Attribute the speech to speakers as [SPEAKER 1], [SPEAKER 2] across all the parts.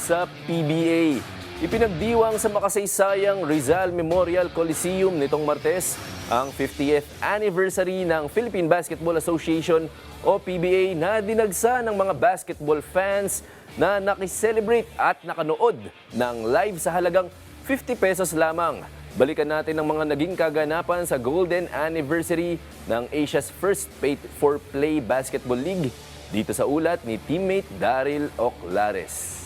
[SPEAKER 1] sa PBA. Ipinagdiwang sa makasaysayang Rizal Memorial Coliseum nitong Martes ang 50th anniversary ng Philippine Basketball Association o PBA na dinagsa ng mga basketball fans na nakiselebrate at nakanood ng live sa halagang 50 pesos lamang. Balikan natin ang mga naging kaganapan sa Golden Anniversary ng Asia's first pay-for-play basketball league dito sa ulat ni teammate Daryl Oclares.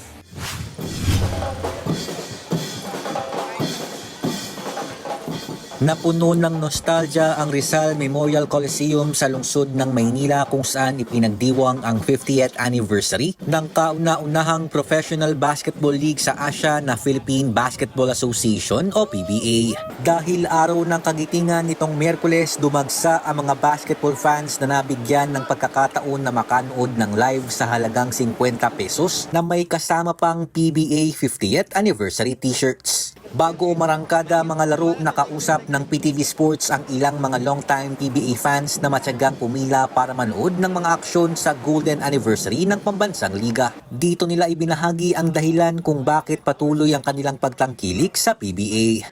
[SPEAKER 2] Napuno ng nostalgia ang Rizal Memorial Coliseum sa lungsod ng Maynila kung saan ipinagdiwang ang 50th anniversary ng kauna-unahang professional basketball league sa Asia na Philippine Basketball Association o PBA. Dahil araw ng kagitingan nitong Miyerkules, dumagsa ang mga basketball fans na nabigyan ng pagkakataon na makanood ng live sa halagang 50 pesos na may kasama pang PBA 50th anniversary t-shirts. Bago umarangkada mga laro, nakausap ng PTV Sports ang ilang mga long-time PBA fans na matyagang pumila para manood ng mga aksyon sa Golden Anniversary ng pambansang liga. Dito nila ibinahagi ang dahilan kung bakit patuloy ang kanilang pagtangkilik sa PBA.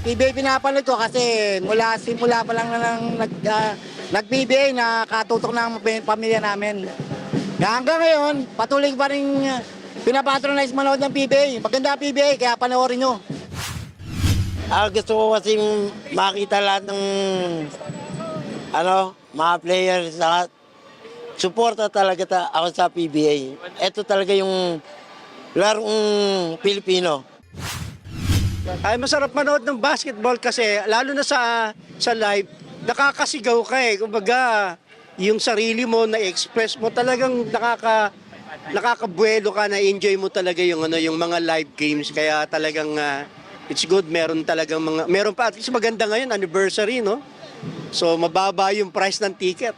[SPEAKER 3] PBA pinapanood ko kasi simula pa lang nag-PBA na katutok ng pamilya namin. Hanggang ngayon, patuloy pa rin pinapatronize manood ng PBA. Maganda PBA, kaya panoorin nyo.
[SPEAKER 4] Gusto ko kasi makita lahat ng mga players, lahat. Suporta talaga ako sa PBA. Ito talaga yung larong Pilipino.
[SPEAKER 5] Ay, masarap manood ng basketball kasi lalo na sa live, nakakasigaw ka eh. Kumbaga, yung sarili mo na-express mo talagang nakakabuelo ka, na enjoy mo talaga yung mga live games, kaya talagang it's good. Meron pa at least maganda ngayon anniversary, no? So mababa yung price ng ticket.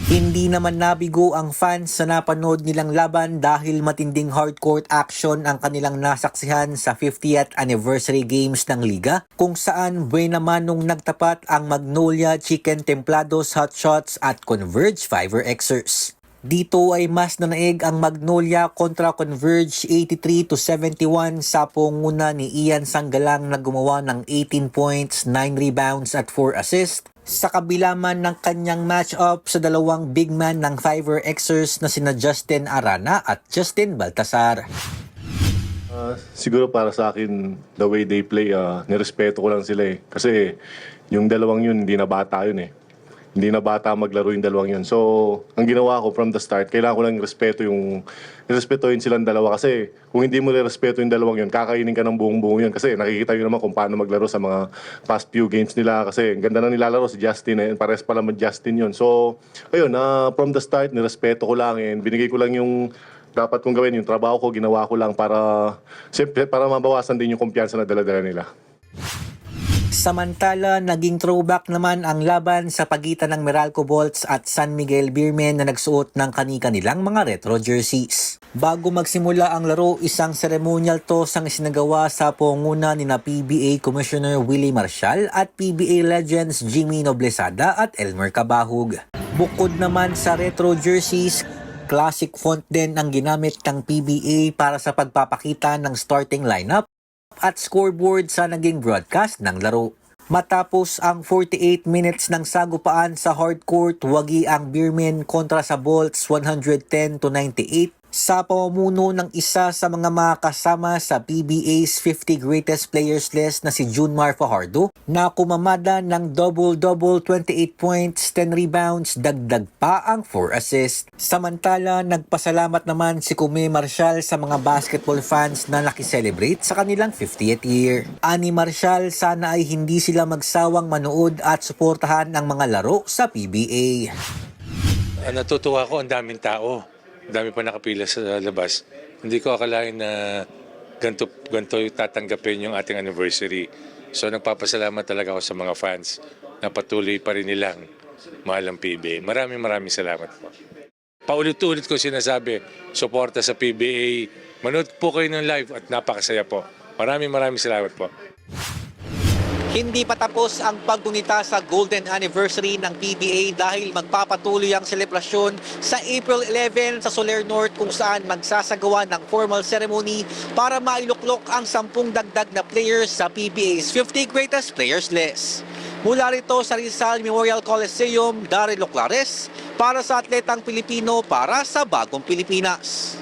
[SPEAKER 2] Hindi naman nabigo ang fans sa napanood nilang laban dahil matinding hardcourt action ang kanilang nasaksihan sa 50th anniversary games ng liga, kung saan buena manong nagtapat ang Magnolia Chicken Templados Hot Shots at Converge Fiber Xers. Dito ay mas nanaig ang Magnolia kontra Converge 83-71 sa pangunguna ni Ian Sanggalang na gumawa ng 18 points, 9 rebounds at 4 assists. Sa kabila man ng kanyang match-up sa dalawang big man ng Fiver Xers na sina Justin Arana at Justin Baltasar.
[SPEAKER 6] Siguro para sa akin, the way they play, nirespeto ko lang sila eh. Kasi yung dalawang yun, hindi na bata yun eh. Hindi na bata maglaro yung dalawang yun. So, ang ginawa ko from the start, kailangan ko lang respetuhin silang dalawa. Kasi kung hindi mo respeto yung dalawang yun, kakainin ka ng buong-buong yun. Kasi nakikita nyo naman kung paano maglaro sa mga past few games nila. Kasi ganda na nilalaro si Justin eh. Pares pala Justin yun. So, ayun, from the start, nirespeto ko lang. Binigay ko lang yung dapat kong gawin. Yung trabaho ko, ginawa ko lang para mabawasan din yung kumpiyansa na dala-dala nila.
[SPEAKER 2] Samantala, naging throwback naman ang laban sa pagitan ng Meralco Bolts at San Miguel Beermen na nagsuot ng kani-kanilang mga retro jerseys. Bago magsimula ang laro, isang ceremonial toss ang isinagawa sa pangunguna ni PBA Commissioner Willie Marcial at PBA legends Jimmy Noblesada at Elmer Cabahug. Bukod naman sa retro jerseys, classic font din ang ginamit ng PBA para sa pagpapakita ng starting lineup at scoreboard sa naging broadcast ng laro. Matapos ang 48 minutes ng sagupaan sa hardcourt, wagi ang Beermen kontra sa Bolts 110-98 sa pamumuno ng isa sa mga makasama sa PBA's 50 Greatest Players list na si Junmar Fajardo na kumamada ng double-double, 28 points, 10 rebounds, dagdag pa ang 4 assists. Samantala, nagpasalamat naman si Kume Marcial sa mga basketball fans na nakiselebrate sa kanilang 50th year. Ani Marcial, sana ay hindi sila magsawang manood at suportahan ang mga laro sa PBA.
[SPEAKER 7] Natutuwa ko, ang daming tao. Dami pa nakapila sa labas. Hindi ko akalain na ganito yung tatanggapin yung ating anniversary. So nagpapasalamat talaga ako sa mga fans na patuloy pa rin nilang mahal ang PBA. Maraming salamat po. Paulit-ulit ko sinasabi, suporta sa PBA. Manood po kayo ng live at napakasaya po. Maraming salamat po.
[SPEAKER 2] Hindi pa tapos ang paggunita sa Golden Anniversary ng PBA dahil magpapatuloy ang selebrasyon sa April 11 sa Soler North kung saan magsasagawa ng formal ceremony para mailuklok ang 10 dagdag na players sa PBA's 50 Greatest Players List. Mula rito sa Rizal Memorial Coliseum, Daryl Loclares para sa Atletang Pilipino para sa Bagong Pilipinas.